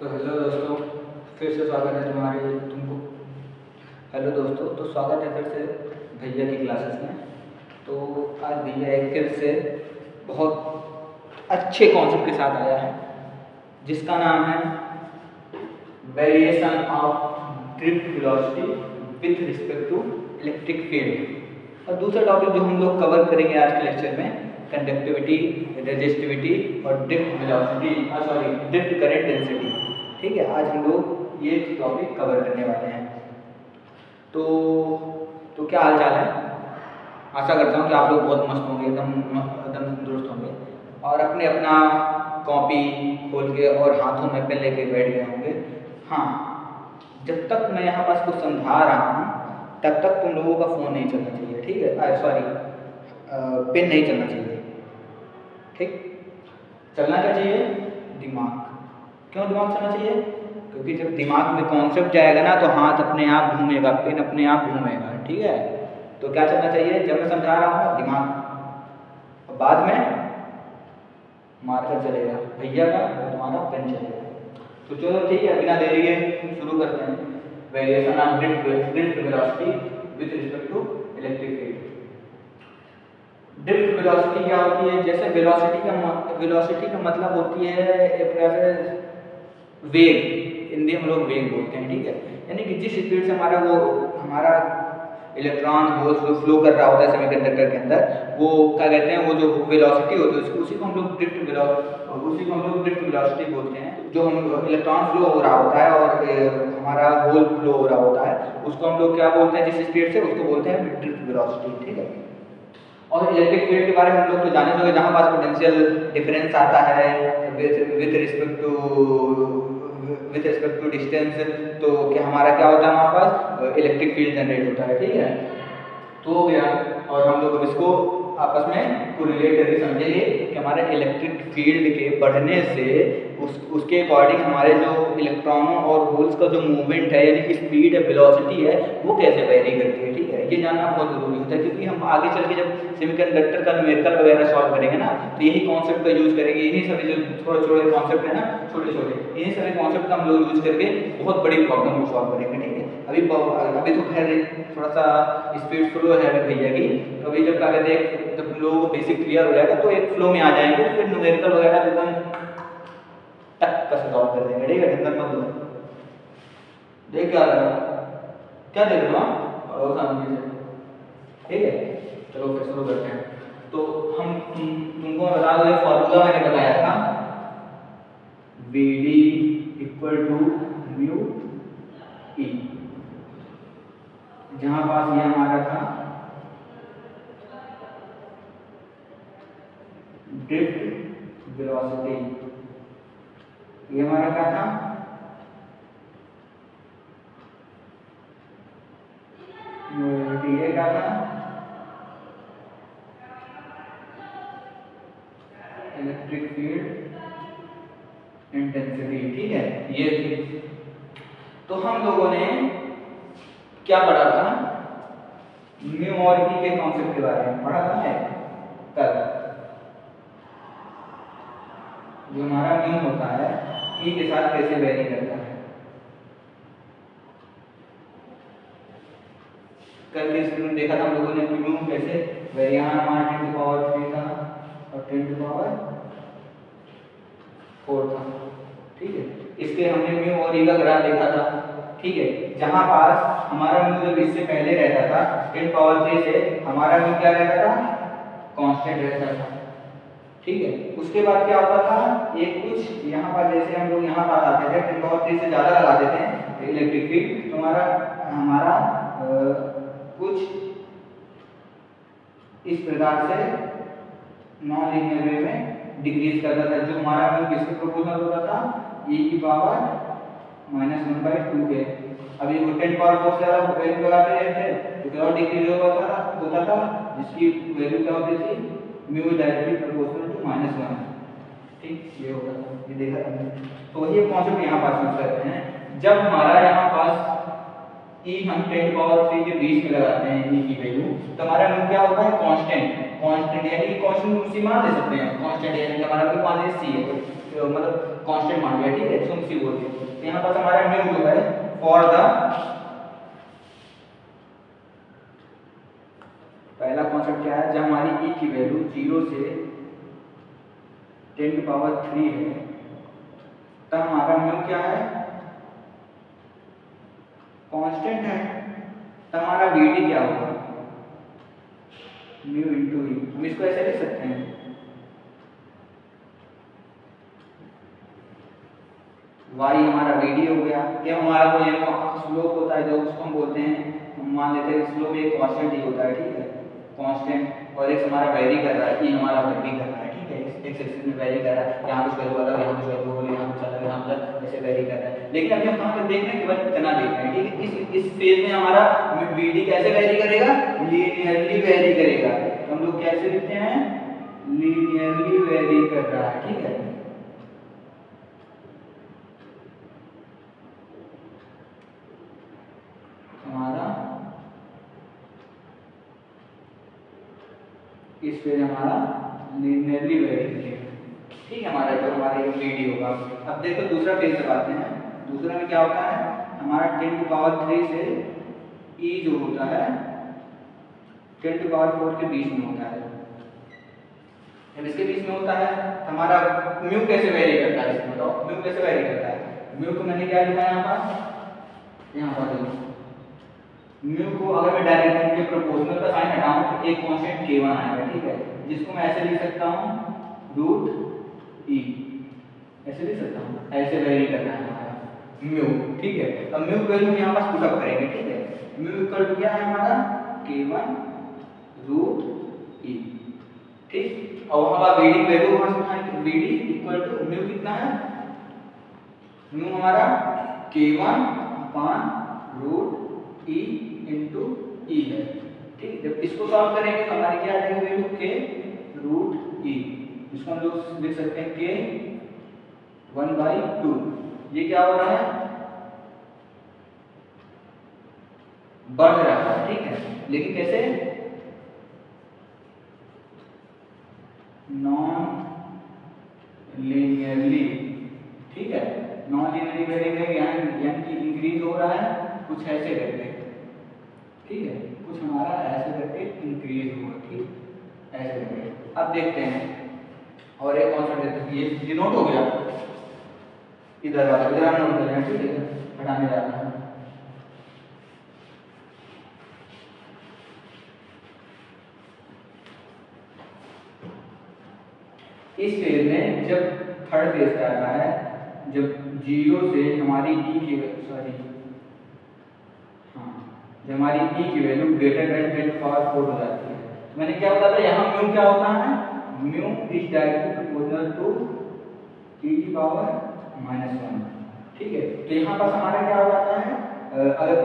तो हेलो दोस्तों, फिर से स्वागत है तुमको। हेलो दोस्तों, तो स्वागत है फिर से भैया की क्लासेस में। तो आज भैया एक फिर से बहुत अच्छे कॉन्सेप्ट के साथ आया है, जिसका नाम है variation of drift velocity with respect to electric field. और दूसरा टॉपिक जो हम लोग कवर करेंगे आज के लेक्चर में, कंडक्टिविटी, रेजिस्टिविटी और ड्रिफ्ट करंट डेंसिटी। ठीक है, आज हम लोग ये टॉपिक कवर करने वाले हैं। तो क्या हाल चाल है? आशा करता हूँ कि आप लोग बहुत मस्त होंगे, एकदम तंदुरुस्त होंगे और अपना कॉपी खोल के और हाथों में पेन लेके बैठ गए होंगे। हाँ, जब तक मैं यहाँ पास कुछ समझा रहा हूँ तब तक तुम लोगों का फ़ोन नहीं चलना चाहिए, ठीक है? पेन नहीं चलना चाहिए, ठीक? चलना क्या चाहिए? दिमाग। क्यों दिमाग चलना चाहिए? क्योंकि जब दिमाग में कॉन्सेप्ट जाएगा ना तो हाथ अपने आप घूमेगा, पेन अपने आप घूमेगा, ठीक है? तो क्या चलना चाहिए? जब मैं समझा रहा हूँ दिमाग, और बाद में मार्कर चलेगा भैया का और तुम्हारा पेन चलेगा। तो चलो ठीक है, बिना देरी के शुरू करते हैं। Variation of drift velocity with respect to electric field. Drift velocity क्या होती है? जैसे वेलोसिटी का मतलब होती है एक प्रकार से वेग, हिंदी हम लोग वेग बोलते हैं, ठीक है? यानी कि जिस स्पीड से हमारा इलेक्ट्रॉन होल फ्लो कर रहा होता है सेमीकंडक्टर के अंदर, वो क्या कहते हैं, वो जो वेलोसिटी होती है उसी को हम लोग ड्रिफ्ट वेलोसिटी बोलते हैं। जो हम इलेक्ट्रॉन फ्लो हो रहा होता है और हमारा होल फ्लो हो रहा होता है, उसको हम लोग क्या बोलते हैं? जिस स्पीड से, उसको बोलते हैं ड्रिफ्ट वेलोसिटी, ठीक है? और इलेक्ट्रिक फील्ड के बारे में हम लोग तो जाने होंगे, जहाँ पास पोटेंशियल डिफरेंस आता है विथ रिस्पेक्ट टू डिस्टेंस, तो क्या हमारा क्या होता है? हमारे पास इलेक्ट्रिक फील्ड जनरेट होता है, ठीक है? तो हो गया। और हम लोग इसको आपस में कोरिलेट करके समझेंगे कि हमारे इलेक्ट्रिक फील्ड के बढ़ने से उसके अकॉर्डिंग हमारे जो इलेक्ट्रॉनों और होल्स का जो मूवमेंट है, यानी स्पीड है, वेलोसिटी है, वो कैसे वेरी करती है, ठीक है? ये जानना बहुत जरूरी होता है, क्योंकि हम आगे चल के जब सेमीकंडक्टर का न्यूमेरिकल वगैरह सॉल्व करेंगे ना, तो यही कॉन्सेप्ट का यूज करेंगे। इन्हीं सभी जो छोटे कॉन्सेप्ट है ना, छोटे इन्हीं सभी कॉन्सेप्ट का हम लोग यूज करके बहुत बड़ी प्रॉब्लम को सॉल्व करेंगे, ठीक है? अभी तो खैर थोड़ा सा स्पीड फ्लो है भैया की, तो अभी जब क्या कहते हैं, जब लोगों को बेसिक क्लियर हो जाएगा तो एक फ्लो में आ जाएंगे, फिर न्यूमेरिकल वगैरह एकदम टक का सॉल्व कर देंगे, ठीक है? टेंशन मत लो। देख क्या देख रहे हो और सामने से, ठीक है? चलो फिर शुरू करते हैं। तो हम तुमको बता दो, एक फॉर्मूला मैंने बताया था, VD equal to mu E, जहां पास ये हमारा था ड्रिफ्ट वेलोसिटी, ये हमारा क्या था? ये क्या था? इलेक्ट्रिक फील्ड इंटेंसिटी, ठीक है? ये थी। तो हम लोगों ने क्या पढ़ा था? म्यू और ई के कॉन्सेप्ट के बारे में पढ़ा था ना कल। जो हमारा म्यू होता है, ई के साथ कैसे वेरी करता है। कल के स्कूल में देखा था हम लोगों ने म्यू कैसे वेरी, यहाँ हमारा 10 टू पावर 3 था और 10 टू पावर 4 था, ठीक है? इसके हमने म्यू और ई का ग्राफ देखा था, ठीक है? जहां पास हमारा म्यू जब इससे पहले रहता था 10 पावर 3 से, हमारा म्यू क्या रहता था? कांस्टेंट रहता था, ठीक है? उसके बाद क्या होता था? एक कुछ यहाँ पर, जैसे हम लोग यहाँ पास आते थे 10 पावर 3 से ज्यादा लगा देते हैं इलेक्ट्रिक फील्ड, तो हमारा कुछ इस प्रकार से नॉन लीनियर वे में डिक्रीज करता था। जो हमारा म्यू किसके प्रोपोर्शनल होता था? e की पावर -1/2 के। अभी वो 10 पावर 4 से ज्यादा वैल्यू लगाते रहते तो क्या डिक्रीज होता था, जिसकी वैल्यू क्या होती थी? म्यू डायरेक्टली प्रोपोर्शनल टू -1, ठीक? ये होता था, ये देखा हमने। तो ये कॉन्सेप्ट यहाँ पास यूज करते हैं। जब हमारा यहाँ पास e हम 10 पावर 3 के बीच में लगाते हैं e की वैल्यू, तो हमारा म्यू क्या होता है? कांस्टेंट, यानी कांस्टेंट सी मान ले सकते हैं। कांस्टेंट यानी हमारा म्यू मान लीजिए c है, तो मतलब कांस्टेंट मान लिया, ठीक है? इसको c बोलते हैं। यहाँ पास हमारा म्यू जो है फॉर द, पहला कॉन्सेप्ट क्या है, जब हमारी ई की वैल्यू 0 से 10⁻³ है तब हमारा म्यू क्या है, कांस्टेंट है, तब हमारा वीडी क्या होगा, म्यू इंटू ई। हम इसको ऐसे लिख सकते हैं, y हमारा वीडी हो गया। ये हमारा कोई स्लोप होता है जो उसको हम बोलते हैं, हम मान लेते हैं स्लोप एक कांस्टेंट ही होता है, ठीक है, कांस्टेंट, और x हमारा वेरी कर रहा है, e हमारा वेरी कर रहा है, ठीक है, x एक्सिस में वेरी कर रहा है, यहाँ कुछ वैल्यू अलग, यहाँ कुछ वैल्यू अलग, यहाँ कुछ अलग, यहाँ कुछ ऐसे वेरी कर रहा है। लेकिन अभी हम कहाँ पे देख रहे हैं, केवल इतना देख रहे हैं, ठीक है। इस फेज में हमारा वीडी कैसे वेरी करेगा, लीनियरली वेरी करेगा। तो हम लोग कैसे लिखते हैं, लीनियरली वेरी कर रहा है, ठीक है। हमारा इस पेज हमारा लीनियरली वेरी करेगा, ठीक है, हमारा जो हमारे वीडी होगा। अब देखो दूसरा पेज लगाते हैं। दूसरा में क्या होता है, हमारा 10⁻³ से e जो होता है 10⁻⁴ के बीच में होता है। जब इसके बीच में होता है हमारा म्यू कैसे वेरी करता है, इसमें बताओ म्यू कैसे वेरी करता है। म्यू को मैंने क्या लिखा है यहाँ पर म्यू को अगर मैं डायरेक्ट इनके प्रोपोर्शनल का साइन हटाऊं तो एक कांस्टेंट k1 आएगा, ठीक है, जिसको मैं ऐसे लिख सकता हूं √e, ऐसे लिख सकता हूं, ऐसे वेरी करना है हमारा म्यू, ठीक है। अब म्यू वैल्यू यहां पास पुट अप करेंगे, ठीक है, म्यू इक्वल टू क्या है हमारा k1 √e, ठीक। और हमारा वीडी वैल्यू हमारा वीडी इक्वल टू म्यू कितना है, म्यू हमारा k1 √e इंटू ई है, ठीक। जब इसको सॉल्व करेंगे तो हमारी क्या आ जाएगी वैल्यू k√e, इसको हम लोग लिख सकते हैं k 1/2। ये क्या हो रहा है, बढ़ रहा है, ठीक है, लेकिन कैसे, नॉन लीनियरली, ठीक है, नॉन लीनियरली वेरी यानी कि इंक्रीज हो रहा है कुछ ऐसे करके, ठीक है, कुछ हमारा ऐसे करके इंक्रीज होगा, ठीक, ऐसे करके। अब देखते हैं और एक कॉन्सेप्ट देते हैं, ये नोट हो गया, इधर वाला इधर हम नोट कर रहे हैं, ठीक है, हटाने जा रहा है। इस फेज में जब थर्ड फेज का आता है, जब 0 से हमारी e की जब हमारी e की वैल्यू ग्रेटर देन 10⁻⁴ हो जाती है, तो मैंने क्या बताया था, यहाँ म्यू क्या होता है, mu is directly proportional to e⁻⁻⁴, ठीक है। तो यहाँ पास हमारा क्या हो जाता है, अगर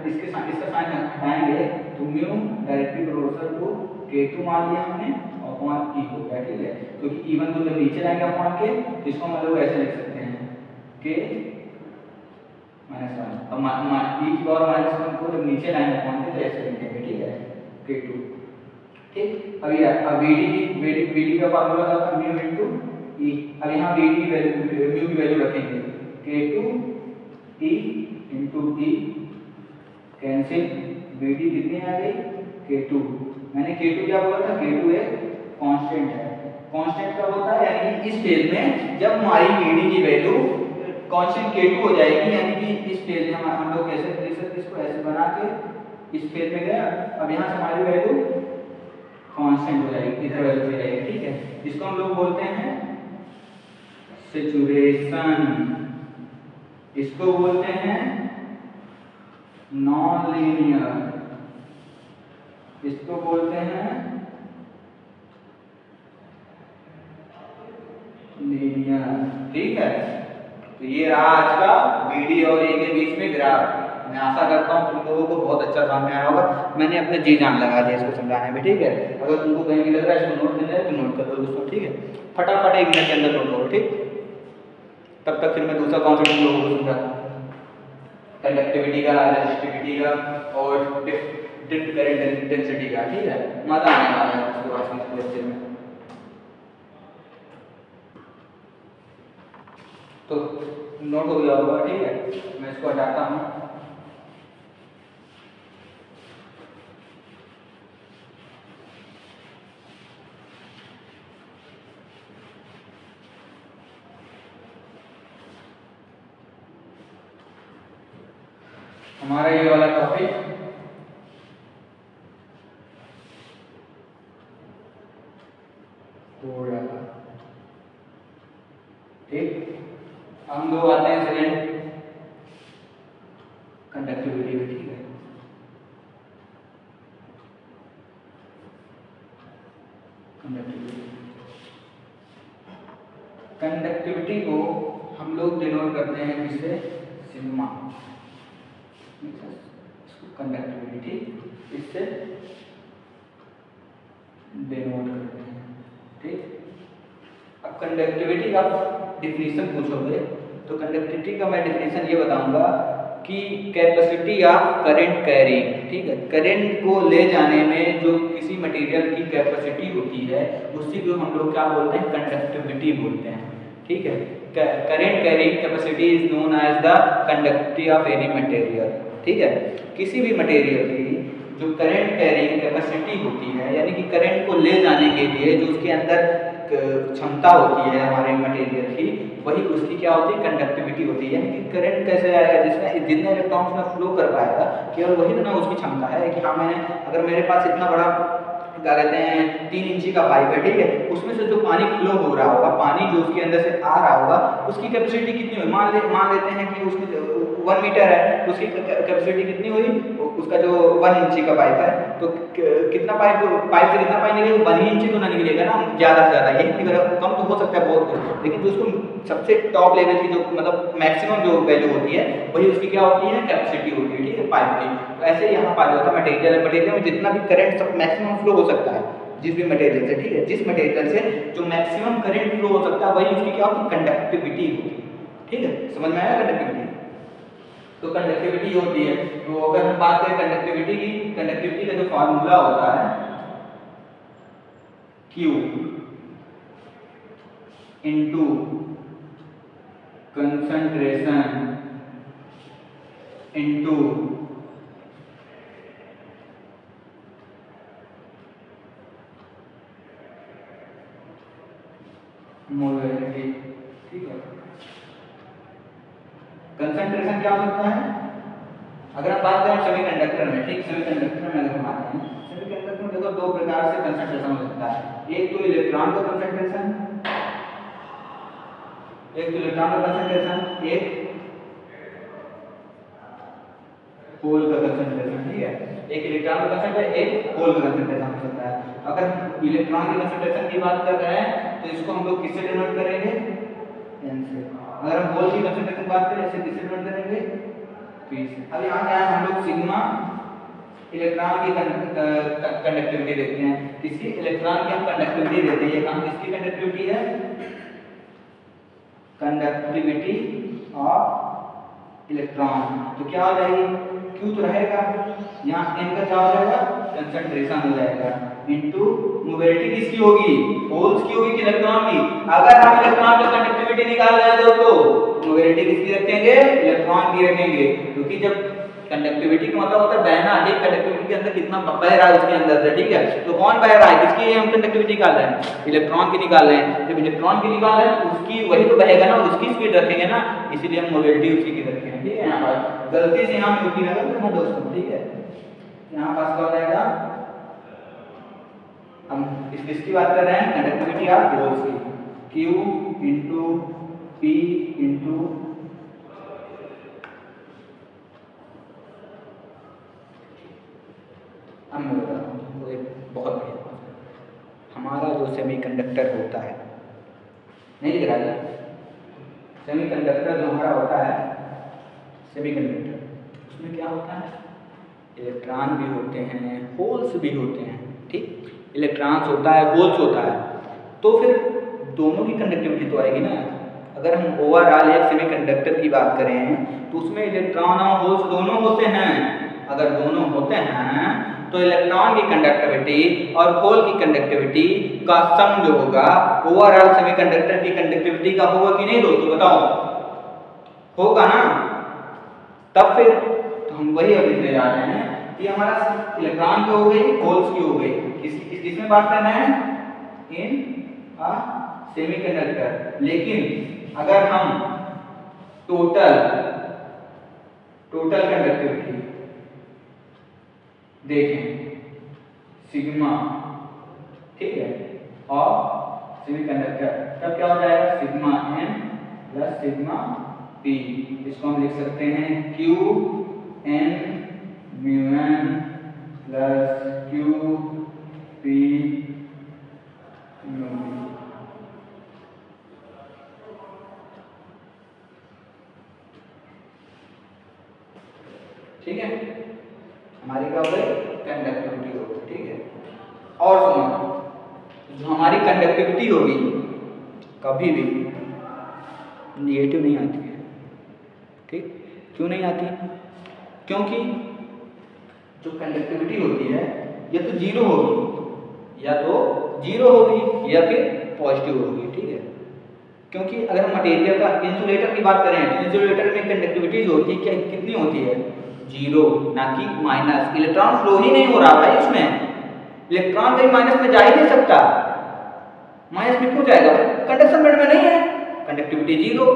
इसका साइन हटाएंगे तो mu directly proportional to k2 मान लिया हमने और अपॉन e हो गया, ठीक है, क्योंकि e1 को जब नीचे लाएंगे अपॉन के तो इसको हम लोग ऐसे लिख सकते हैं k -1, अब e⁻⁻⁴ को जब नीचे लाएंगे अपॉन के तो ऐसे लिखेंगे, ठीक है, k2, ठीक। अब वीडी का फार्मूला क्या था, म्यू इंटू ई। अब यहाँ वीडी की वैल्यू म्यू की वैल्यू रखेंगे k2 e इंटू ई, कैंसिल, वीडी कितनी आ गई k2। मैंने k2 क्या बोला था, k2 एक कांस्टेंट है। कांस्टेंट कब होता है, यानी कि इस फेज में जब हमारी वीडी की वैल्यू कांस्टेंट k2 हो जाएगी, यानी कि इस फेज में हम लोग कैसे लिख सकते हैं, इसको ऐसे बना के इस फेज में गया, अब यहाँ से हमारी वैल्यू कांस्टेंट हो जाएगी, इधर वैल्यू हो जाएगी, ठीक है। इसको हम लोग बोलते हैं सैचुरेशन, इसको बोलते हैं नॉन लीनियर, इसको बोलते हैं लीनियर, ठीक है। तो ये रहा आज का वीडी और ए के बीच में ग्राफ। मैं आशा करता हूँ तुम लोगों को बहुत अच्छा समझ में आया होगा। मैंने अपने जी जान लगा दिया इसको समझाने में, ठीक है। अगर तुमको कहीं भी लग रहा है इसको नोट देना है तो नोट कर लो दोस्तों, ठीक है, फटाफट 1 मिनट के अंदर नोट करो, ठीक। तब तक फिर मैं दूसरा कॉन्सेप्ट तुम लोगों को समझाता हूँ, कंडक्टिविटी का, रेजिस्टिविटी का और ड्रिफ्ट करंट इंटेंसिटी का, ठीक है। मजा आने वाला है उसके बाद इस लेक्चर में। तो नोट हो गया होगा, ठीक है। मैं इसको हटाता हूँ। हमारा ये वाला टॉपिक हो जाएगा, ठीक। हम दो आते हैं सेकेंड कंडक्टिविटी में, ठीक है। कंडक्टिविटी को हम लोग डिनोट करते हैं किससे? सिग्मा। कंडक्टिविटी इससे डिनोट करते हैं, ठीक। अब कंडक्टिविटी का डिफिनीशन पूछोगे तो कंडक्टिविटी का मैं डिफिनीशन ये बताऊंगा कि कैपेसिटी ऑफ करंट कैरिंग, ठीक है। करंट को ले जाने में जो किसी मटेरियल की कैपेसिटी होती है उसी को हम लोग क्या बोलते हैं? कंडक्टिविटी बोलते हैं, ठीक है। Current carrying capacity is known as the conductivity of any material, ठीक है। किसी भी मटेरियल की जो करंट कैरिंग कैपेसिटी होती है, यानी कि करंट को ले जाने के लिए जो उसके अंदर क्षमता होती है हमारे मटेरियल की, वही उसकी क्या होती है? कंडक्टिविटी होती है। यानी कि करंट कैसे आएगा? जिसमें जितने इलेक्ट्रॉन्स में फ्लो कर पाएगा, केवल वही ना उसकी क्षमता है कि हाँ मैंने, अगर मेरे पास इतना बड़ा क्या कहते हैं 3 इंची का पाइप है, ठीक है, उसमें से जो पानी फ्लो हो रहा होगा, पानी जो उसके अंदर से आ रहा होगा, उसकी कैपेसिटी कितनी हुई? मान लेते हैं कि उसकी 1 मीटर है तो उसकी कैपेसिटी कितनी हुई? उसका जो 1 इंची का पाइप है तो कितना पाइप से कितना पानी निकलेगा? 1 इंची तो ना निकलेगा ना, ज़्यादा से ज़्यादा यही निकलेगा। कम तो हो सकता है बहुत कुछ, लेकिन जो उसको सबसे टॉप लेवल की जो मतलब मैक्सिमम जो वैल्यू होती है वही उसकी क्या होती है? कैपेसिटी होती है, ठीक है, पाइप की। तो ऐसे यहाँ पाया जाता है मटेरियल में जितना भी करंट सब मैक्सिमम फ्लो हो सकता है जिस भी मटेरियल से, ठीक है, जिस मटेरियल से जो मैक्सिमम करंट फ्लो हो सकता है वही उसकी क्या होती है? कंडक्टिविटी होती है, ठीक है। समझ में आया कंडक्टिविटी? तो कंडक्टिविटी होती है, तो अगर हम बात करें कंडक्टिविटी की, कंडक्टिविटी का जो फार्मूला होता है Q into concentration into molarity, ठीक है। कंसंट्रेशन क्या हो सकता है? अगर हम बात करें सेमीकंडक्टर में, ठीक, सेमीकंडक्टर में अगर हम आते हैं, सेमीकंडक्टर में देखो 2 प्रकार से कंसंट्रेशन हो सकता है। एक तो इलेक्ट्रॉन का कंसंट्रेशन, एक होल का कंसंट्रेशन, ठीक है। एक इलेक्ट्रॉन का कंसंट्रेशन, एक होल का कंसंट्रेशन हो सकता है। अगर इलेक्ट्रॉन के कंसंट्रेशन की बात कर रहे हैं तो इसको हम लोग किससे डिनोट करेंगे? n से। अगर हम होल की कंसंट्रेशन की बात करें इसे किससे डिनोट करेंगे? p से। अब यहाँ क्या है, हम लोग सिग्मा इलेक्ट्रॉन की कंडक्टिविटी देखते हैं, किसी इलेक्ट्रॉन की हम कंडक्टिविटी देते हैं। ये किसकी कंडक्टिविटी है? Conductivity of electron. तो क्या हो जाएगी? Q तो रहेगा, यहाँ n का क्या हो जाएगा? कंसंट्रेशन हो जाएगा, इनटू मोबिलिटी किसकी होगी? होल्स की होगी कि इलेक्ट्रॉन की? अगर हम इलेक्ट्रॉन की कंडक्टिविटी निकाल रहे हैं दोस्तों, मोबिलिटी किसकी रखेंगे? इलेक्ट्रॉन की रखेंगे, क्योंकि जब कंडक्टिविटी का मतलब होता है बहना, ठीक, कंडक्टिविटी के अंदर कितना बह रहा है उसके अंदर से, ठीक है। तो कौन बह रहा है? किसकी हम कंडक्टिविटी निकाल रहे हैं? इलेक्ट्रॉन की निकाल रहे हैं। जब इलेक्ट्रॉन की निकाल रहे हैं उसकी वही तो बहेगा ना, उसकी स्पीड रखेंगे ना, इसीलिए हम मोबिलिटी उसी की रखेंगे, ठीक है। यहाँ पर गलती से यहाँ यूपी लगा देना दोस्तों, ठीक है। यहाँ पास क्या हो जाएगा? हम किसकी बात कर रहे हैं? कंडक्टिविटी ऑफ होल्स की, Q इनटू P इनटू मैं बता रहा हूँ वो एक बहुत बढ़िया बात है। हमारा जो सेमीकंडक्टर होता है, नहीं दिख रहा है? सेमीकंडक्टर जो हमारा होता है सेमीकंडक्टर, उसमें क्या होता है? इलेक्ट्रॉन भी होते हैं, होल्स भी होते हैं, ठीक। इलेक्ट्रॉन्स होता है, होल्स होता है, तो फिर दोनों की कंडक्टिविटी तो आएगी ना। अगर हम ओवरऑल एक सेमीकंडक्टर की बात करें तो उसमें इलेक्ट्रॉन और होल्स दोनों होते हैं। अगर दोनों होते हैं तो इलेक्ट्रॉन की कंडक्टिविटी और होल की कंडक्टिविटी का सम जो होगा ओवरऑल सेमीकंडक्टर की कंडक्टिविटी का होगा कि नहीं दोस्तों? बताओ। होगा ना, तब फिर तो हम वही अब लिखने जा रहे हैं कि हमारा इलेक्ट्रॉन की हो गई, होल्स की हो गई, किसमें बात करना है, इन अ सेमीकंडक्टर। लेकिन अगर हम टोटल कंडक्टिविटी देखें सिग्मा, ठीक है, और सेमीकंडक्टर, तब क्या हो जाएगा, sigma m plus sigma p। इसको हम लिख सकते हैं q n mu n plus q p mu p। ठीक है, हमारी क्या हो गई, कंडक्टिविटी हो गई। ठीक है, और सुनो, जो हमारी कंडक्टिविटी होगी कभी भी निगेटिव नहीं आती है। ठीक, क्यों नहीं आती, क्योंकि जो कंडक्टिविटी होती है या तो जीरो होगी, या फिर पॉजिटिव होगी। ठीक है, क्योंकि अगर हम मटेरियल का, इंसुलेटर की बात करें तो इंसुलेटर में कंडक्टिविटी जो होती है क्या, कितनी होती है, जीरो, ना कि माइनस। इलेक्ट्रॉन फ्लो ही नहीं हो रहा भाई उसमें, इलेक्ट्रॉन कहीं माइनस में जा ही नहीं सकता। माइनस में क्यों जाएगा, कंडक्शन बैंड में नहीं है, कंडक्टिविटी जीरो,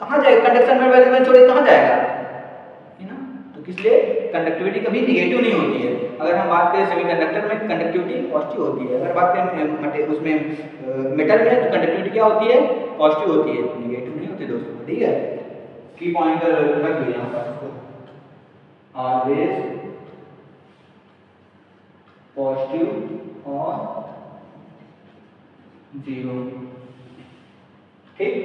कहाँ जाएगा, कंडक्शन बैंड में छोड़े कहाँ जाएगा, है ना। तो इसलिए कंडक्टिविटी कभी निगेटिव नहीं होती है। अगर हम बात करें सेमीकंडक्टर में, कंडक्टिविटी पॉजिटिव होती है। अगर बात करें उसमें मेटल में, तो कंडक्टिविटी क्या होती है, पॉजिटिव होती है, निगेटिव नहीं होती दोस्तों। ठीक है, की पॉइंट रख लो यहाँ पर, ऑलवेज पॉजिटिव और जीरो। ठीक,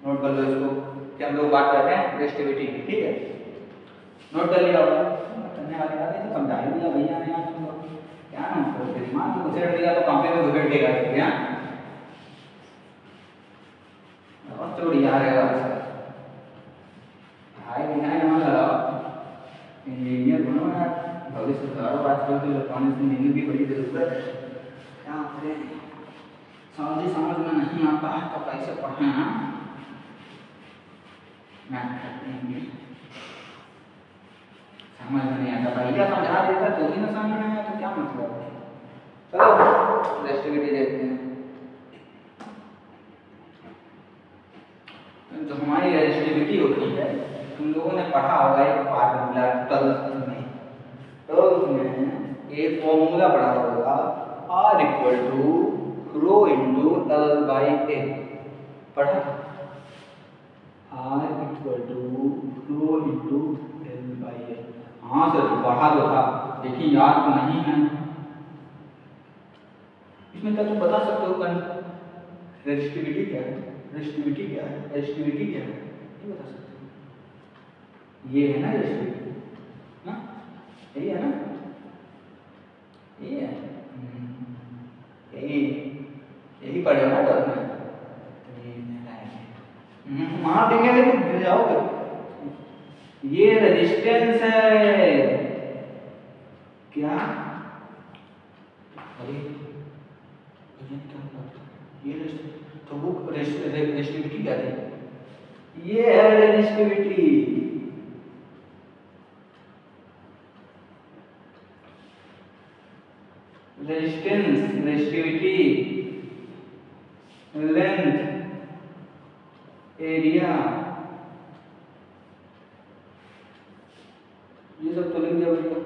नोट कर लो इसको कि हम लोग बात करते हैं रेजिस्टिविटी की। ठीक है, नोट कर लिया होगा, करने वाले बात है तो समझा ही दिया भैया ने, आप तुम क्या ना करते, दिमाग को घुसेड़ दिया तो कांपे में घुसेड़ देगा क्या, और चोरी आ रहा है भाई, बिना नाम लगाओ, इंजीनियर बनो यार, भविष्य सुधारो। आजकल तो इलेक्ट्रॉनिक्स इंजीनियर की बड़ी जरूरत है, क्या करें, समझ में नहीं आता है तो कैसे पढ़ना, समझ में नहीं आता, भैया समझा देता तो भी ना समझ में आया तो क्या मतलब। चलो रेजिस्टिविटी देखते हैं। जो हमारी रेजिस्टिविटी होती है, तुम लोगों ने पढ़ा होगा एक फार्मूला 12th में, एक फॉर्मूला पढ़ा होगा, R equal to rho into L by A, पढ़ा, R equal to rho into L by A. हाँ सर पढ़ा तो था, लेकिन याद तो नहीं है। इसमें क्या तुम बता सकते हो रेजिस्टिविटी क्या है, रेजिस्टिविटी क्या है, रेजिस्टिविटी क्या है, ये बता सकते हो, ये है ना रेजिस्टिविटी, ना यही है ना, ये है, यही पढ़े हो ना डर में, वहां देंगे तो गिर जाओगे। ये रेजिस्टेंस है क्या, अरे ये तो वो रेजिस्टिविटी क्या थी, ये है resistivity. Resistance, resistivity, length, area, ये सब तो लिख दिया भैया,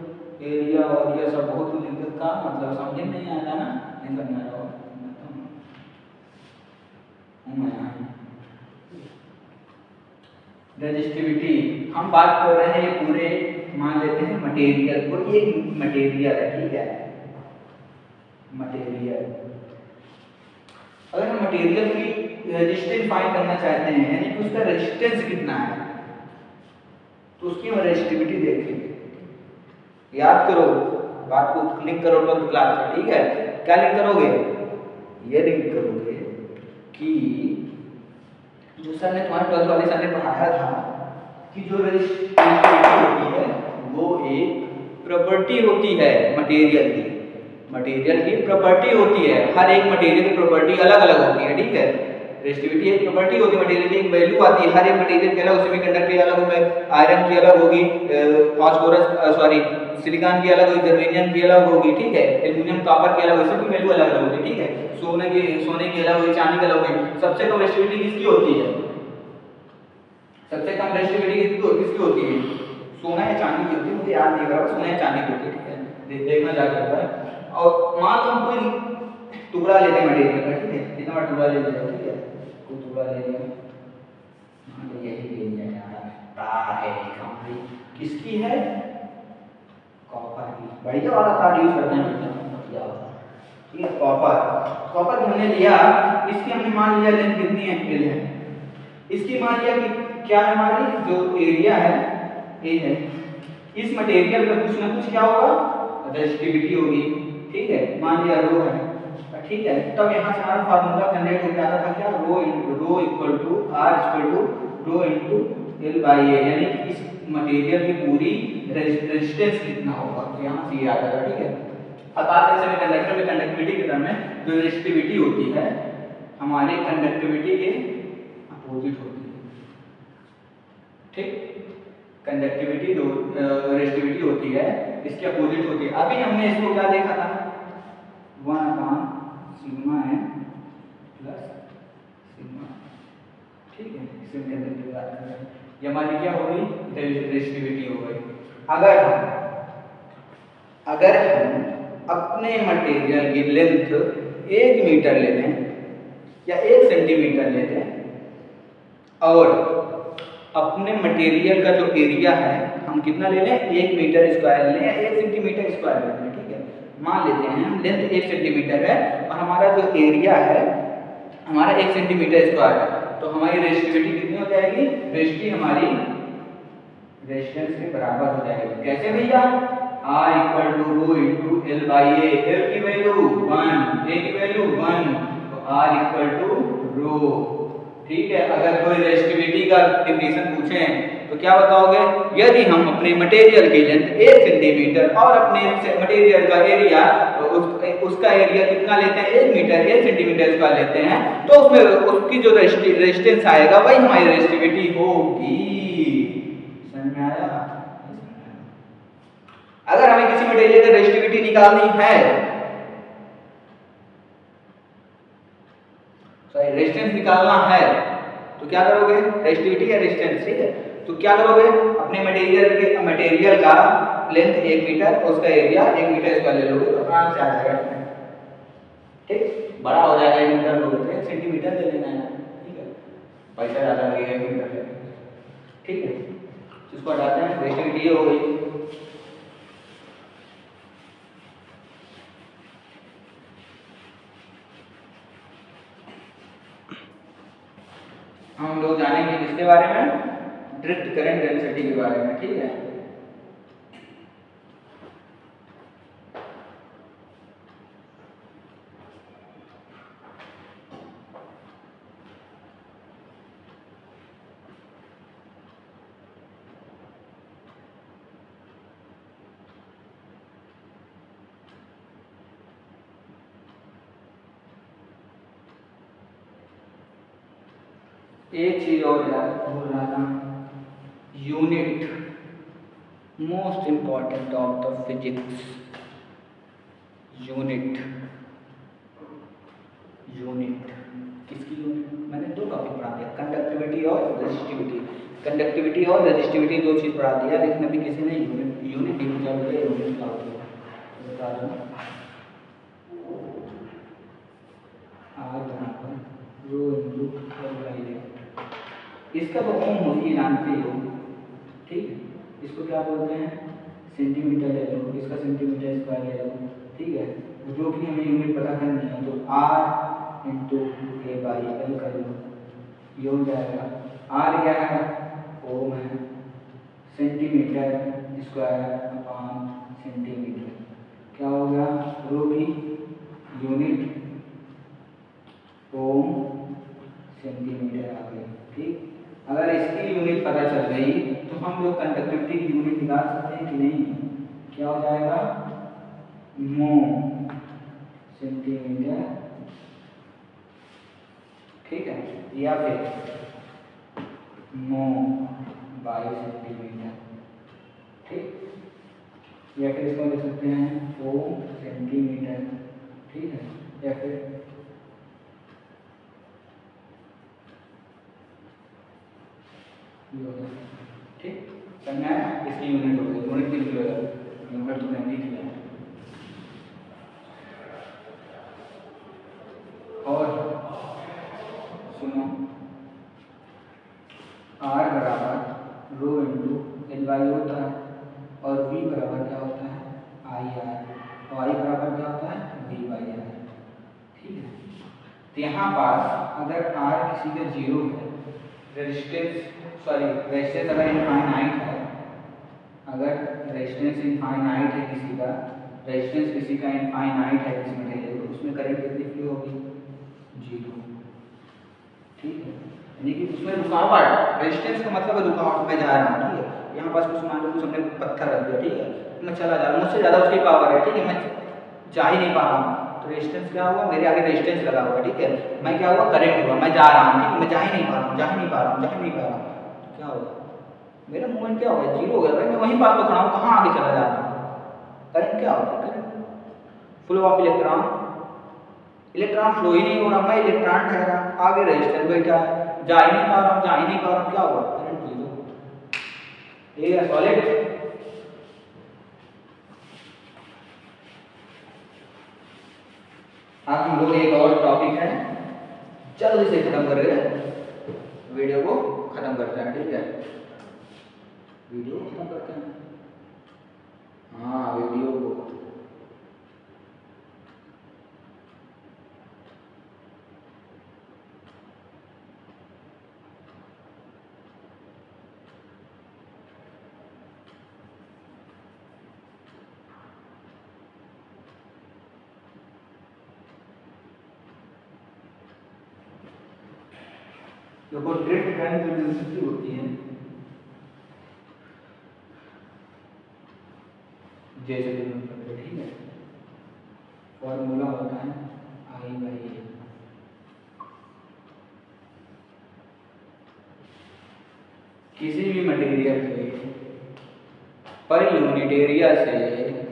एरिया और ये सब बहुत लिख दिया, का मतलब समझ नहीं आता ना, नहीं समझ आ रहा हो रेजिस्टिविटी। हम बात कर रहे हैं ये पूरे, मान लेते हैं मटेरियल को, ये मटेरियल है, ठीक है, मटेरियल। अगर हम मटेरियल की रेजिस्टेंस फाइंड करना चाहते हैं, यानी कि उसका रेजिस्टेंस कितना है, तो उसकी हम रेजिस्टिविटी देखेंगे। याद करो बात को, लिंक करो 12th क्लास में, ठीक है, क्या लिंक करोगे, ये लिंक करोगे कि जो सर ने तुम्हारे 12th वाले सर ने पढ़ाया था कि जो रेजिस्टिविटी होती है वो एक प्रॉपर्टी होती है मटेरियल की, मटेरियल की प्रॉपर्टी होती है, हर एक मटेरियल की प्रॉपर्टी अलग अलग होती है, ठीक है। रेजिस्टिविटी एक प्रॉपर्टी होती है मटेरियल की, एक वैल्यू आती है हर एक मटेरियल के अलग, सेमीकंडक्टर की अलग होगी, आयरन की अलग होगी, फास्फोरस सॉरी सिलिकॉन की अलग होगी, जर्मेनियम की अलग होगी, ठीक है, एल्युमिनियम कॉपर की अलग होगी, सबकी वैल्यू अलग अलग होगी, ठीक है, सोने की अलग होगी, चांदी की अलग होगी। सबसे कम रेजिस्टिविटी किसकी होती है? सबसे कम रेजिस्टिविटी किसकी होती है? सोना या चांदी की होती है, मुझे याद नहीं कर रहा, सोना या चांदी की होती है, ठीक है, देखना जाके होगा। और मान लो हम कोई टुकड़ा लेते हैं मटेरियल का, ठीक है, कितना बड़ा टुकड़ा ले लिया, ठीक है, कोई टुकड़ा ले लिया, मान लो यही ले लिया यार, तार है, किसकी है? कॉपर की, बढ़िया वाला तार यूज करते हैं, बढ़िया वाला, ठीक है, कॉपर की हमने लिया, इसकी हमने मान लिया लेंथ कितनी है? एल है, इसकी मान लिया कि क्या है, हमारी जो एरिया है ए है, इस मटेरियल का कुछ ना कुछ क्या होगा? रेजिस्टिविटी होगी, ठीक है, मान लिया रो है, ठीक है, तब यहाँ से हमारा फार्मूला जनरेट हो जाता था क्या? Rho equal to R equal to rho into L by A, यानी कि इस मटेरियल की पूरी रेजिस्टेंस कितना होगा, तो यहाँ से ये आ जाएगा, ठीक है। अब बात करें सेमीकंडक्टर में कंडक्टिविटी के टर्म में, जो रेजिस्टिविटी होती है हमारे कंडक्टिविटी के अपोजिट होती है, ठीक, कंडक्टिविटी जो रेजिस्टिविटी होती है इसके अपोजिट होती है। अभी हमने इसको क्या देखा था? 1/σn प्लस सिग्मा, ठीक है, इसमें कंडक्टिविटी बात कर रहे हैं, ये हमारी क्या हो गई? रेजिस्टिविटी हो गई। अगर हम अपने मटेरियल की लेंथ 1 मीटर ले लें या 1 सेंटीमीटर ले लें और अपने मटेरियल का जो एरिया है हम कितना ले लें? 1 मीटर स्क्वायर ले लें या 1 सेंटीमीटर स्क्वायर ले लें, ठीक है, मान लेते हैं हम लेंथ 1 सेंटीमीटर है और हमारा जो एरिया है हमारा 1 सेंटीमीटर स्क्वायर है, तो हमारी रेजिस्टिविटी कितनी हो जाएगी? रेजिस्टिविटी हमारी रेजिस्टेंस के बराबर हो जाएगी। कैसे भैया? R equal to rho into L by A, L की वैल्यू 1, ए की वैल्यू 1, तो R इक्वल टू रो, ठीक है। अगर कोई रेजिस्टिविटी का डेफिनेशन पूछें तो क्या बताओगे? यदि हम अपने मटेरियल की लेंथ 1 सेंटीमीटर और अपने मटेरियल का एरिया उसका एरिया कितना लेते हैं? 1 मीटर 1 सेंटीमीटर का लेते हैं, तो उसमें उसकी जो रेजिस्टेंस आएगा वही हमारी रेजिस्टिविटी होगी। समझ में आया? अगर हमें किसी मटेरियल की रेजिस्टिविटी निकालनी है, सॉरी रेजिस्टेंस निकालना है, तो क्या करोगे? रेजिस्टिविटी या रेजिस्टेंस, ठीक है, तो क्या करोगे? अपने मटेरियल का लेंथ 1 मीटर और उसका एरिया 1 मीटर स्क्वायर ले लोगे तो आराम से आ जाएगा, ठीक, बड़ा हो जाएगा 1 मीटर लोगे तो 1 सेंटीमीटर ले लेना है, ठीक है, पैसा ज़्यादा लगेगा 1 मीटर लेने, ठीक है, इसको हटाते हैं, रेजिस्टिविटी हो गई। हम लोग जानेंगे किसके बारे में? ड्रिफ्ट करंट डेंसिटी के बारे में, ठीक है। एक चीज और यार भूल रहा था, unit most important of the physics, unit किसकी यूनिट? मैंने 2 टॉपिक पढ़ा दिया, कंडक्टिविटी और रेजिस्टिविटी। कंडक्टिविटी और रेजिस्टिविटी 2 चीज पढ़ा दिया, लेकिन अभी किसी ने यूनिट नहीं पूछा, मुझे यूनिट का बता दो। रो इनटू इसका तो ओम होती जानते हो, ठीक है, इसको क्या बोलते हैं? सेंटीमीटर ले लो, इसका सेंटीमीटर स्क्वायर ले लो, ठीक है, जो कि हमें यूनिट पता करनी है तो R into A by L कर लो, ये हो जाएगा। R क्या है? ओम है, सेंटीमीटर स्क्वायर अपॉन सेंटीमीटर, क्या हो गया? रो की यूनिट ओम सेंटीमीटर आ गई, ठीक। अगर इसकी यूनिट पता चल गई तो हम लोग कंडक्टिविटी की यूनिट निकाल सकते हैं कि नहीं? क्या हो जाएगा? मो सेंटीमीटर, ठीक है, या फिर 9 बाई सेंटीमीटर, ठीक, या फिर इसको लिख सकते हैं 4 सेंटीमीटर, ठीक है, या फिर ठीक, करना है इसकी यूनिट हो गई, यूनिट भी लिख लो यार, यूनिट तो नहीं लिख लिया। और सुनो, R बराबर रो इंटू एल वाई होता है और V बराबर क्या होता है आई आर, और I बराबर क्या होता है V बाई आर, ठीक है। तो यहाँ पर अगर R किसी का 0 है, रेजिस्टेंस अगर इनफाइनाइट है, अगर रेजिस्टेंस इनफाइनाइट है किसी का, रेजिस्टेंस किसी का इनफाइनाइट है किसी मटेरियल, तो उसमें करंट कितनी फ्लो होगी 0, ठीक है। यानी कि उसमें रुकावट, रेजिस्टेंस का मतलब है रुकावट, मैं जा रहा हूँ, ठीक है, यहाँ पास कुछ मान लो कुछ हमने पत्थर रख दिया, ठीक है, मैं चला जा रहा हूँ, मुझसे ज़्यादा उसकी पावर है, ठीक है, मैं जा ही नहीं पा रहा हूँ, तो रेजिस्टेंस क्या हुआ, मेरे आगे रेजिस्टेंस लगा हुआ, ठीक है, मैं क्या हुआ करंट हुआ, मैं जा रहा हूँ, ठीक है, मैं जा ही नहीं पा रहा हूँ, तो क्या होगा, मेरा मूवमेंट क्या होगा 0 हो गया भाई, मैं वहीं पास तो खड़ा हूँ, कहाँ आगे चला जा रहा हूँ, करंट क्या होगा, current flow of electron, electron flow ही नहीं हो रहा, मैं इलेक्ट्रॉन ठहरा, आगे रेजिस्टेंस बैठा है, जा ही नहीं पा रहा हूँ, क्या हुआ करंट 0, ये सॉलिड। हाँ, हम लोग एक और टॉपिक है, जल्दी से खत्म कर रहे हैं, वीडियो को खत्म करते हैं, ठीक है, वीडियो खत्म करते हैं, हाँ वीडियो को देखो, ड्रिफ्ट करंट जो डेंसिटी होती है, जैसे ठीक है, फॉर्मूला होता है आई बाई ए, किसी भी मटेरियल के पर यूनिट एरिया से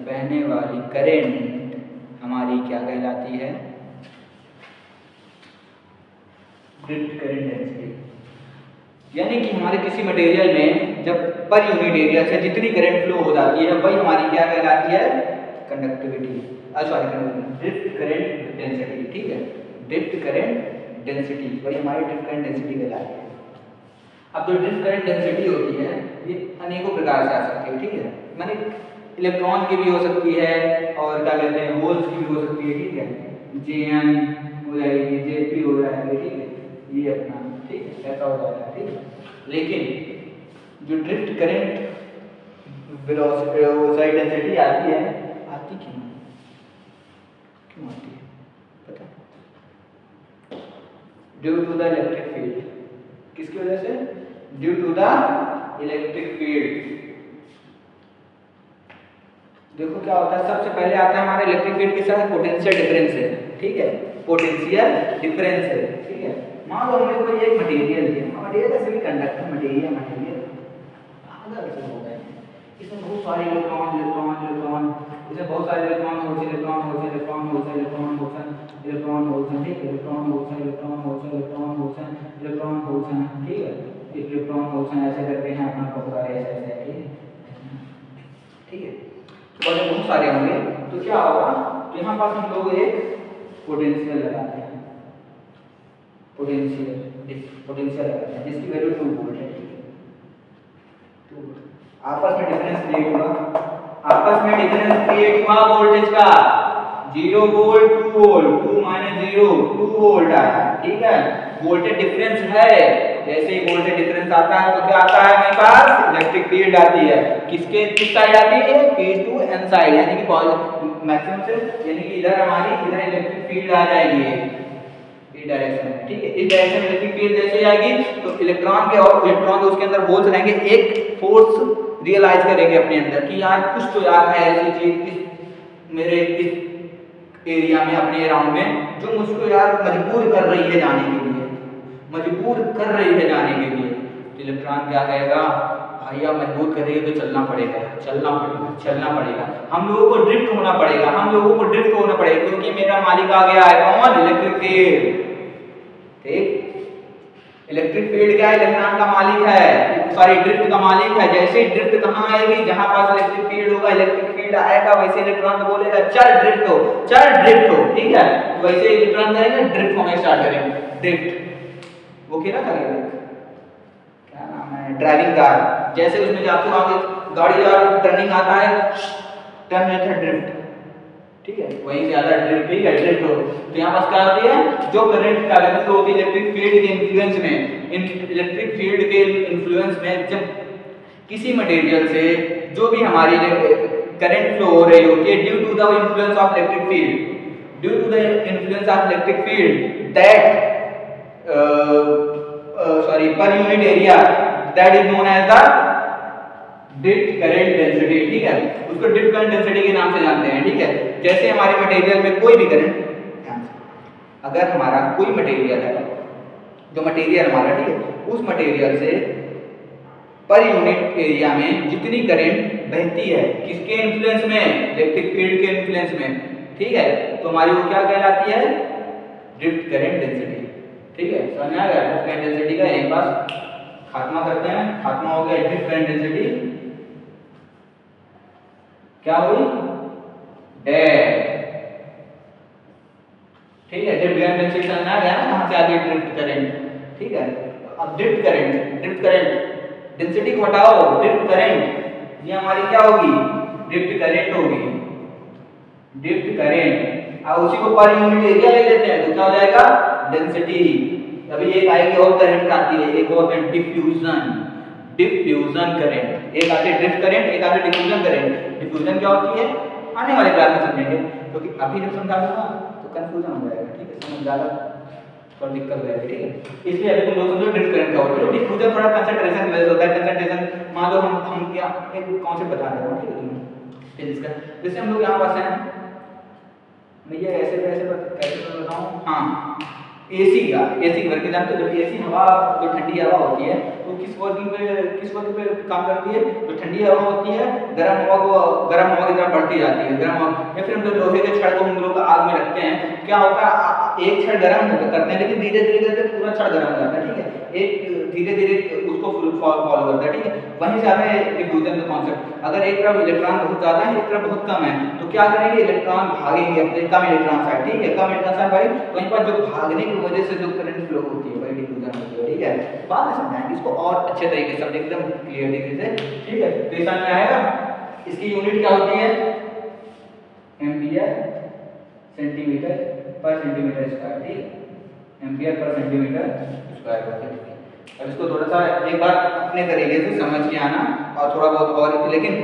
बहने वाली करंट हमारी क्या कहलाती है, ड्रिफ्ट करंट डेंसिटी। यानी कि हमारे किसी मटेरियल में जब पर यूनिट एरिया से जितनी करंट फ्लो हो जाती है वही हमारी क्या कहलाती है, कंडक्टिविटी, ड्रिफ्ट करंट डेंसिटी, ठीक है, ड्रिफ्ट करंट डेंसिटी वही हमारी ड्रिफ्ट करंट डेंसिटी कहलाती है। अब जो ड्रिफ्ट करंट डेंसिटी होती है ये अनेकों प्रकार से आ सकती है, ठीक है, माने इलेक्ट्रॉन की भी हो सकती है और क्या कहते हैं होल्स की भी हो सकती है, ठीक है, Jn हो जाएगी, Jp हो जाएगी, ठीक है, ये अपना, ठीक है, ऐसा हो जाता है, ठीक है। लेकिन जो ड्रिफ्ट करंट वेलोसिटी डेंसिटी आती है, आती क्यों आती है पता, due to the electric field, किसकी वजह से, due to the electric field. देखो क्या होता है, सबसे पहले आता है हमारे इलेक्ट्रिक फील्ड के साथ पोटेंशियल डिफरेंस है, ठीक है, पोटेंशियल डिफरेंस है, ठीक है। मान लो हमें कोई एक मटेरियल है, मटेरियल ऐसे भी कंडक्टर मटेरियल आधा ऐसे हो गए, इसमें बहुत सारे इलेक्ट्रॉन इसमें बहुत सारे इलेक्ट्रॉन होल्स ठीक है, इलेक्ट्रॉन होल्स ऐसे करते हैं अपना बहुत सारे ऐसे, ठीक है, तो बहुत सारे होंगे, तो क्या होगा, तो यहाँ पास हम लोग एक पोटेंशियल लगाते हैं, पोटेंशियल लगाते हैं जिसकी वैल्यू 2 वोल्ट है, ठीक है, तो आपस में डिफरेंस क्रिएट हुआ वोल्टेज का, 0 वोल्ट 2 वोल्ट, 2 - 0 2 वोल्ट आया, ठीक है, वोल्टेज डिफरेंस है, जैसे ही वोल्टेज डिफरेंस आता है तो क्या आता है हमारे पास, इलेक्ट्रिक फील्ड आती है, किस साइड आती है, P to N साइड, यानी कि मैक्सिमम से, यानी कि इधर इलेक्ट्रिक फील्ड आ जाएगी इस डायरेक्शन में, ठीक है, इस डायरेक्शन में इलेक्ट्रिक फील्ड जैसे आएगी तो इलेक्ट्रॉन जो उसके अंदर होल्स रहेंगे, एक फोर्स रियलाइज करेंगे अपने अंदर कि यार कुछ तो यार है ऐसी चीज मेरे इस एरिया में, अपने अराउंड में, जो मुझको यार मजबूर कर रही है जाने के लिए, मजबूर कर रही है जाने के लिए, तो इलेक्ट्रॉन क्या कहेगा, भैया मजबूर कर रही है तो चलना पड़ेगा, चलना पड़ेगा, चलना पड़ेगा, हम लोगों को ड्रिफ्ट होना पड़ेगा, हम लोगों को ड्रिफ्ट होना पड़ेगा, क्योंकि मेरा मालिक आ गया है कौन, इलेक्ट्रिक फील्ड। ठीक, इलेक्ट्रिक फील्ड क्या है, इलेक्ट्रॉन का मालिक है, सॉरी ड्रिफ्ट का मालिक है। जैसे ही ड्रिफ्ट कहाँ आएगी, जहां पास इलेक्ट्रिक फील्ड होगा, इलेक्ट्रिक फील्ड आएगा, वैसे इलेक्ट्रॉन को बोलेगा चल ड्रिफ्ट हो, चल ड्रिफ्ट हो, ठीक है। तो वैसे इलेक्ट्रॉन करेंगे ड्रिफ्ट होना स्टार्ट करेंगे, ड्रिफ्ट। वो क्या करेगा, क्या नाम है, ड्राइविंग कार, जैसे उसमें जाते हो आगे गाड़ी जा रही, टर्निंग आता है, टर्न मेथड ड्रिफ्ट, ठीक है, वहीं से आता है ड्रिफ्ट, ठीक है, ड्रिफ्ट हो। तो यहाँ पास क्या होती है, जो करंट का फ्लो होती है इलेक्ट्रिक फील्ड के इन्फ्लुएंस में, इलेक्ट्रिक फील्ड के इन्फ्लुएंस में जब किसी मटेरियल से जो भी हमारी करंट फ्लो हो रही होती है, due to the influence of electric field, due to the influence of electric field that per unit area, that is known as the drift current density, ठीक है, उसको ड्रिफ्ट करंट डेंसिटी के नाम से जानते हैं, ठीक है। जैसे हमारे मटेरियल में कोई भी करंट, अगर हमारा कोई मटेरियल है, जो मटेरियल हमारा, ठीक है, उस मटेरियल से पर यूनिट एरिया में जितनी करंट बहती है, किसके इन्फ्लुएंस में, इलेक्ट्रिक फील्ड के इन्फ्लुएंस में, ठीक है, तो हमारी वो क्या कहलाती है, ड्रिफ्ट करंट डेंसिटी, ठीक है। समझ में आ गया, ड्रिफ्ट करंट डेंसिटी का एक बार खात्मा करते हैं, खात्मा हो गया ड्रिफ्ट करंट डेंसिटी, क्या हुई, डेड, ठीक है। ड्रिफ्ट करंट डेंसिटी समझ में आ गया ना, कहां से आती है ड्रिफ्ट करंट, ठीक है। अब ड्रिफ्ट करंट डेंसिटी को हटाओ, ड्रिफ्ट करंट, ये हमारी क्या होगी, ड्रिफ्ट करंट होगी, ड्रिफ्ट करंट। अब उसी को पर यूनिट एरिया ले लेते हैं, तो क्या हो जाएगा, डेंसिटी। अभी एक आएगी और करंट आती है, एक और करंट, डिफ्यूजन, डिफ्यूजन करंट, एक आती है ड्रिफ्ट करंट, एक आती है डिफ्यूजन करंट। डिफ्यूजन क्या होती है, आने वाले क्लास में समझेंगे, क्योंकि अभी जब समझा दूंगा तो कंफ्यूजन हो जाएगा, ठीक है, समझ जाएगा थोड़ा दिक्कत हो जाएगी, ठीक है। इसलिए अभी तुम लोग समझो ड्रिफ्ट करंट का होता है, डिफ्यूजन थोड़ा कंसंट्रेशन की वजह से होता है, कंसंट्रेशन मान लो हम क्या एक कॉन्सेप्ट बता रहे हो, ठीक है, तुम्हें फिजिक्स का, जैसे हम लोग यहाँ पास हैं, मैं ये ऐसे कैसे बताऊँ, हाँ, एसी का, एसी वर्क जानते हो, जब एसी हवा, जो ठंडी हवा होती है, तो किस वर्किंग पे काम करती है, जो ठंडी हवा होती है, गर्म हवा की तरफ बढ़ती जाती है, गर्म हवा, या फिर हम जो लोहे के छड़ को हम लोग आग में रखते हैं, क्या होता है, एक छड़ गर्म करते हैं, लेकिन धीरे धीरे पूरा छड़ गर्म हो जाता है, ठीक है, एक धीरे धीरे उसको फॉलो करता है, ठीक है। वहीं से आता है डिफ्यूजन का कॉन्सेप्ट, अगर एक तरफ इलेक्ट्रॉन बहुत ज्यादा है, एक तरफ बहुत कम है, तो क्या करेंगे, इलेक्ट्रॉन भागेंगे अपने कम इलेक्ट्रॉन साइड, ठीक है, कम इलेक्ट्रॉन साइड भाई, वहीं पर जो भागने की वजह से जो करंट फ्लो होती है, वही डिफ्यूजन होती है, ठीक है। बाद में समझाएंगे इसको और अच्छे तरीके से, एकदम क्लियर तरीके से, ठीक है, तो समझ में आएगा। इसकी यूनिट क्या होती है, एम्पियर सेंटीमीटर पर सेंटीमीटर स्क्वायर, ठीक है, एम्पियर पर सेंटीमीटर स्क्वायर होता है, ठीक है। अब इसको थोड़ा सा एक बार अपने तरीके से समझ के आना, और थोड़ा बहुत और, लेकिन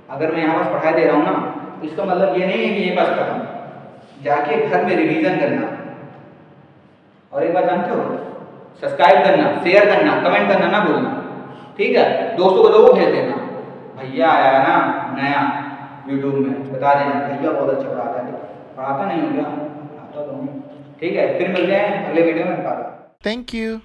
अगर मैं यहाँ पर पढ़ाई दे रहा हूँ ना, इसका मतलब ये नहीं है कि ये बस खत्म, जाके घर में रिवीजन करना, और एक बार जानते हो, सब्सक्राइब करना, शेयर करना, कमेंट करना ना भूलना, ठीक है, दोस्तों को लोगों भेज देना, भैया आया है ना नया यूट्यूब में, बता देना भैया बहुत अच्छा पढ़ाता है, पढ़ाता नहीं हो क्या, पढ़ाता तो हूँ, ठीक है। फिर मिलते हैं अगले वीडियो में, थैंक यू।